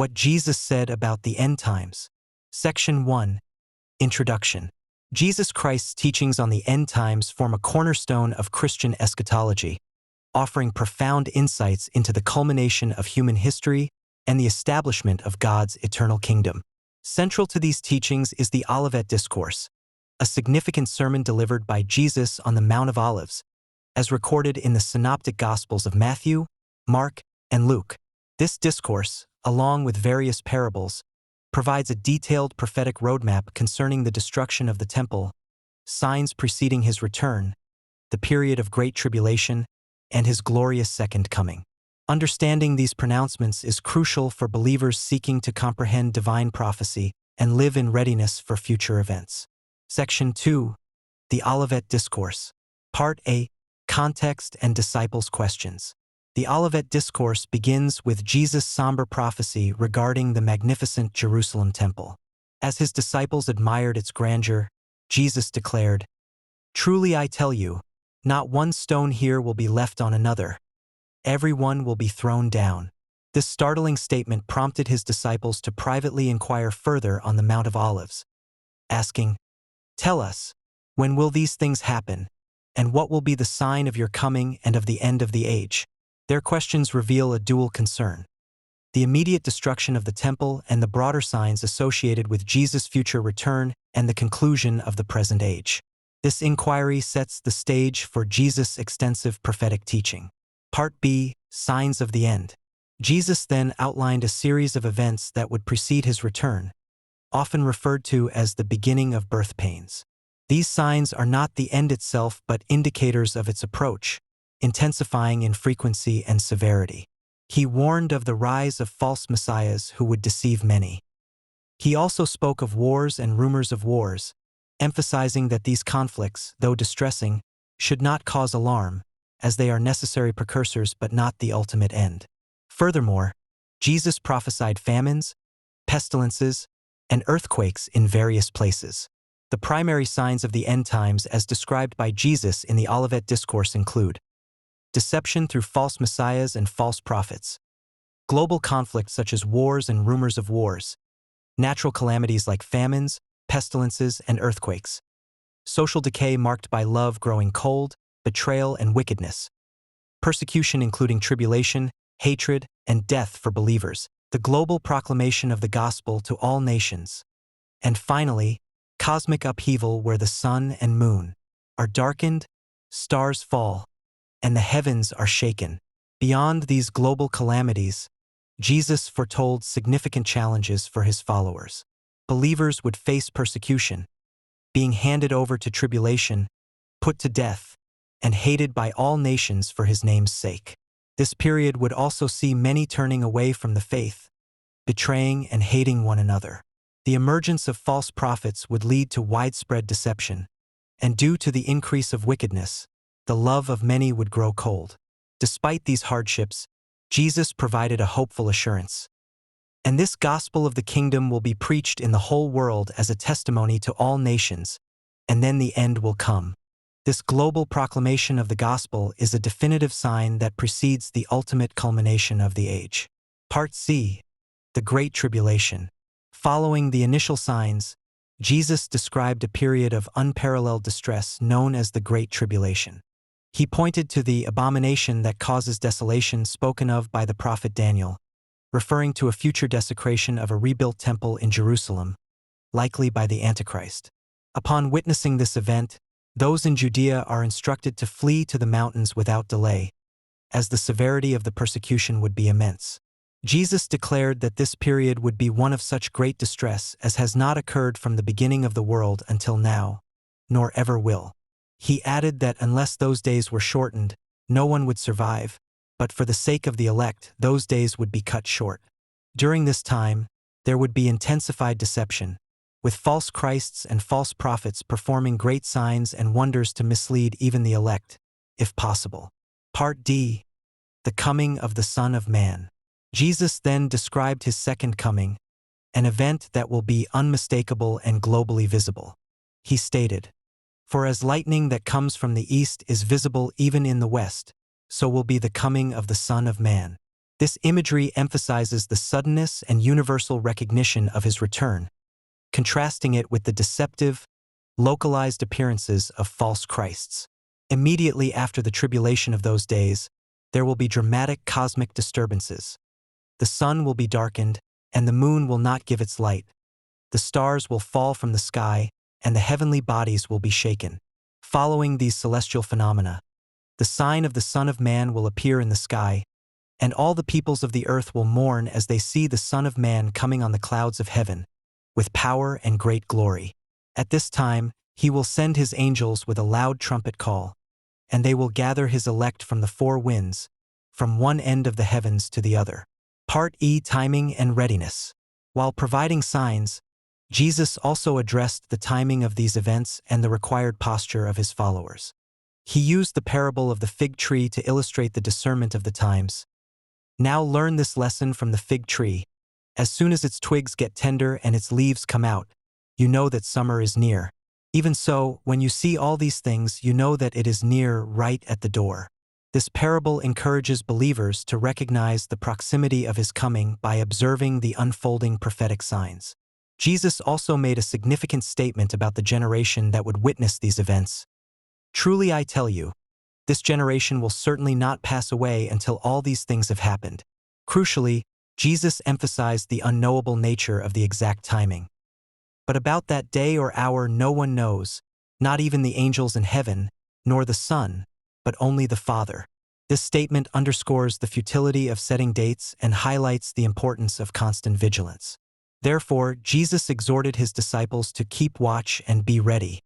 What Jesus said about the end times. Section 1. Introduction. Jesus Christ's teachings on the end times form a cornerstone of Christian eschatology, offering profound insights into the culmination of human history and the establishment of God's eternal kingdom. Central to these teachings is the Olivet Discourse, a significant sermon delivered by Jesus on the Mount of Olives, as recorded in the Synoptic Gospels of Matthew, Mark, and Luke. This discourse, along with various parables, provides a detailed prophetic roadmap concerning the destruction of the temple, signs preceding his return, the period of great tribulation, and his glorious second coming. Understanding these pronouncements is crucial for believers seeking to comprehend divine prophecy and live in readiness for future events. Section 2. The Olivet Discourse. Part A. Context and Disciples' Questions. The Olivet Discourse begins with Jesus' somber prophecy regarding the magnificent Jerusalem temple. As his disciples admired its grandeur, Jesus declared, "Truly I tell you, not one stone here will be left on another. Every one will be thrown down." This startling statement prompted his disciples to privately inquire further on the Mount of Olives, asking, "Tell us, when will these things happen, and what will be the sign of your coming and of the end of the age?" Their questions reveal a dual concern: the immediate destruction of the temple and the broader signs associated with Jesus' future return and the conclusion of the present age. This inquiry sets the stage for Jesus' extensive prophetic teaching. Part B. Signs of the End. Jesus then outlined a series of events that would precede his return, often referred to as the beginning of birth pains. These signs are not the end itself but indicators of its approach, intensifying in frequency and severity. He warned of the rise of false messiahs who would deceive many. He also spoke of wars and rumors of wars, emphasizing that these conflicts, though distressing, should not cause alarm, as they are necessary precursors but not the ultimate end. Furthermore, Jesus prophesied famines, pestilences, and earthquakes in various places. The primary signs of the end times as described by Jesus in the Olivet Discourse include deception through false messiahs and false prophets, global conflict such as wars and rumors of wars, natural calamities like famines, pestilences, and earthquakes, social decay marked by love growing cold, betrayal, and wickedness, persecution including tribulation, hatred, and death for believers, the global proclamation of the gospel to all nations, and finally, cosmic upheaval where the sun and moon are darkened, stars fall, and the heavens are shaken. Beyond these global calamities, Jesus foretold significant challenges for his followers. Believers would face persecution, being handed over to tribulation, put to death, and hated by all nations for his name's sake. This period would also see many turning away from the faith, betraying and hating one another. The emergence of false prophets would lead to widespread deception, and due to the increase of wickedness, the love of many would grow cold. Despite these hardships, Jesus provided a hopeful assurance. "And this gospel of the kingdom will be preached in the whole world as a testimony to all nations, and then the end will come." This global proclamation of the gospel is a definitive sign that precedes the ultimate culmination of the age. Part C. The Great Tribulation. Following the initial signs, Jesus described a period of unparalleled distress known as the Great Tribulation. He pointed to the abomination that causes desolation spoken of by the prophet Daniel, referring to a future desecration of a rebuilt temple in Jerusalem, likely by the Antichrist. Upon witnessing this event, those in Judea are instructed to flee to the mountains without delay, as the severity of the persecution would be immense. Jesus declared that this period would be one of such great distress as has not occurred from the beginning of the world until now, nor ever will. He added that unless those days were shortened, no one would survive, but for the sake of the elect, those days would be cut short. During this time, there would be intensified deception, with false Christs and false prophets performing great signs and wonders to mislead even the elect, if possible. Part D. The Coming of the Son of Man. Jesus then described his second coming, an event that will be unmistakable and globally visible. He stated, "For as lightning that comes from the east is visible even in the west, so will be the coming of the Son of Man." This imagery emphasizes the suddenness and universal recognition of his return, contrasting it with the deceptive, localized appearances of false Christs. Immediately after the tribulation of those days, there will be dramatic cosmic disturbances. The sun will be darkened, and the moon will not give its light. The stars will fall from the sky, and the heavenly bodies will be shaken. Following these celestial phenomena, the sign of the Son of Man will appear in the sky, and all the peoples of the earth will mourn as they see the Son of Man coming on the clouds of heaven, with power and great glory. At this time, he will send his angels with a loud trumpet call, and they will gather his elect from the four winds, from one end of the heavens to the other. Part E: Timing and Readiness. While providing signs, Jesus also addressed the timing of these events and the required posture of his followers. He used the parable of the fig tree to illustrate the discernment of the times. Now learn this lesson from the fig tree. As soon as its twigs get tender and its leaves come out, you know that summer is near. Even so, when you see all these things, you know that it is near, right at the door. This parable encourages believers to recognize the proximity of his coming by observing the unfolding prophetic signs. Jesus also made a significant statement about the generation that would witness these events. Truly I tell you, this generation will certainly not pass away until all these things have happened. Crucially, Jesus emphasized the unknowable nature of the exact timing. But about that day or hour no one knows, not even the angels in heaven, nor the Son, but only the Father. This statement underscores the futility of setting dates and highlights the importance of constant vigilance. Therefore, Jesus exhorted his disciples to keep watch and be ready.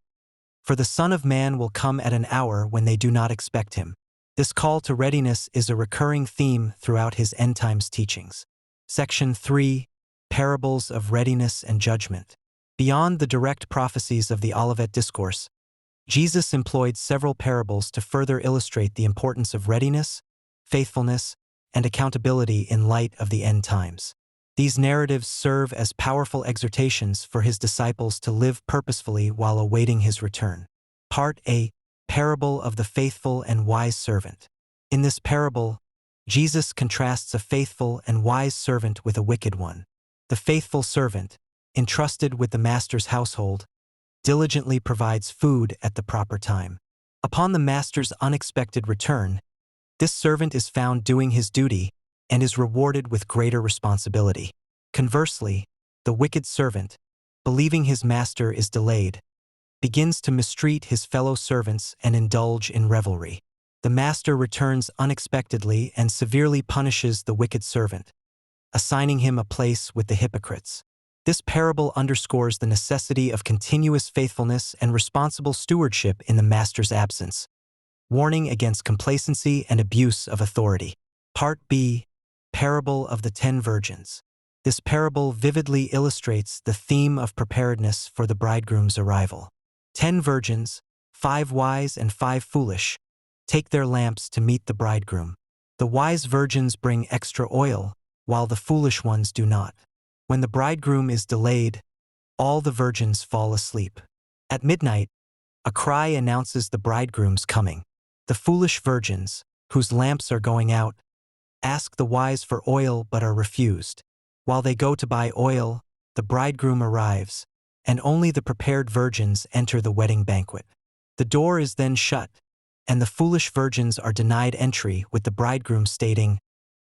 For the Son of Man will come at an hour when they do not expect him. This call to readiness is a recurring theme throughout his end times teachings. Section 3: Parables of Readiness and Judgment. Beyond the direct prophecies of the Olivet Discourse, Jesus employed several parables to further illustrate the importance of readiness, faithfulness, and accountability in light of the end times. These narratives serve as powerful exhortations for his disciples to live purposefully while awaiting his return. Part A: Parable of the Faithful and Wise Servant. In this parable, Jesus contrasts a faithful and wise servant with a wicked one. The faithful servant, entrusted with the master's household, diligently provides food at the proper time. Upon the master's unexpected return, this servant is found doing his duty and is rewarded with greater responsibility. Conversely, the wicked servant, believing his master is delayed, begins to mistreat his fellow servants and indulge in revelry. The master returns unexpectedly and severely punishes the wicked servant, assigning him a place with the hypocrites. This parable underscores the necessity of continuous faithfulness and responsible stewardship in the master's absence, warning against complacency and abuse of authority. Part B: Parable of the 10 Virgins. This parable vividly illustrates the theme of preparedness for the bridegroom's arrival. 10 virgins, 5 wise and 5 foolish, take their lamps to meet the bridegroom. The wise virgins bring extra oil, while the foolish ones do not. When the bridegroom is delayed, all the virgins fall asleep. At midnight, a cry announces the bridegroom's coming. The foolish virgins, whose lamps are going out, ask the wise for oil but are refused. While they go to buy oil, the bridegroom arrives, and only the prepared virgins enter the wedding banquet. The door is then shut, and the foolish virgins are denied entry with the bridegroom stating,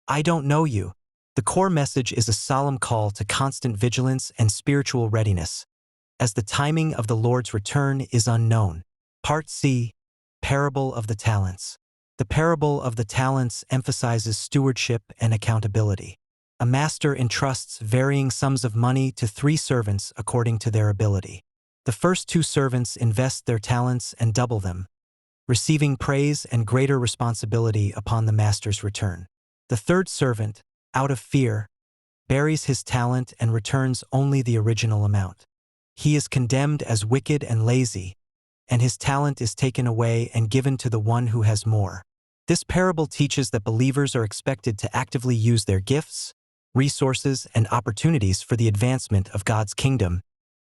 "I don't know you." The core message is a solemn call to constant vigilance and spiritual readiness, as the timing of the Lord's return is unknown. Part C: Parable of the Talents. The parable of the talents emphasizes stewardship and accountability. A master entrusts varying sums of money to 3 servants according to their ability. The first 2 servants invest their talents and double them, receiving praise and greater responsibility upon the master's return. The third servant, out of fear, buries his talent and returns only the original amount. He is condemned as wicked and lazy, and his talent is taken away and given to the one who has more. This parable teaches that believers are expected to actively use their gifts, resources, and opportunities for the advancement of God's kingdom,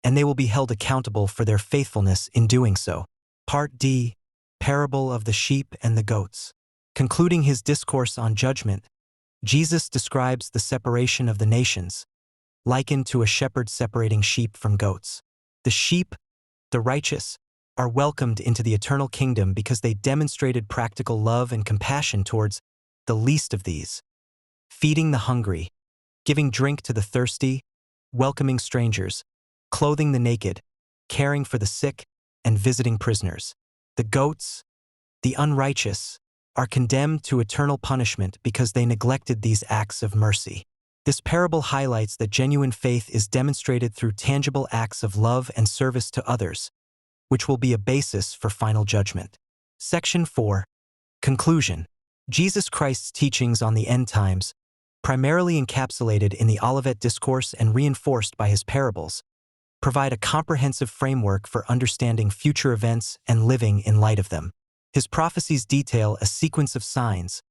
and they will be held accountable for their faithfulness in doing so. Part D: Parable of the Sheep and the Goats. Concluding his discourse on judgment, Jesus describes the separation of the nations, likened to a shepherd separating sheep from goats. The sheep, the righteous, are welcomed into the eternal kingdom because they demonstrated practical love and compassion towards the least of these, feeding the hungry, giving drink to the thirsty, welcoming strangers, clothing the naked, caring for the sick, and visiting prisoners. The goats, the unrighteous, are condemned to eternal punishment because they neglected these acts of mercy. This parable highlights that genuine faith is demonstrated through tangible acts of love and service to others, which will be a basis for final judgment. Section 4. Conclusion. Jesus Christ's teachings on the end times, primarily encapsulated in the Olivet Discourse and reinforced by his parables, provide a comprehensive framework for understanding future events and living in light of them. His prophecies detail a sequence of signs,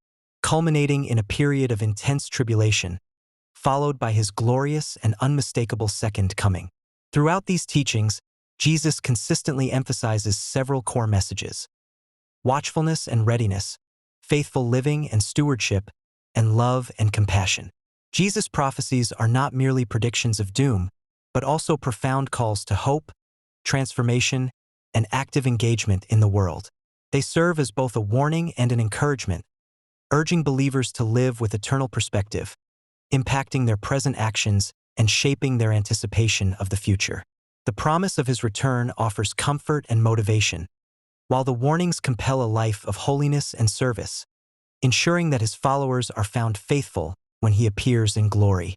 culminating in a period of intense tribulation, followed by his glorious and unmistakable second coming. Throughout these teachings, Jesus consistently emphasizes several core messages: watchfulness and readiness, faithful living and stewardship, and love and compassion. Jesus' prophecies are not merely predictions of doom, but also profound calls to hope, transformation, and active engagement in the world. They serve as both a warning and an encouragement, urging believers to live with eternal perspective, impacting their present actions and shaping their anticipation of the future. The promise of his return offers comfort and motivation, while the warnings compel a life of holiness and service, ensuring that his followers are found faithful when he appears in glory.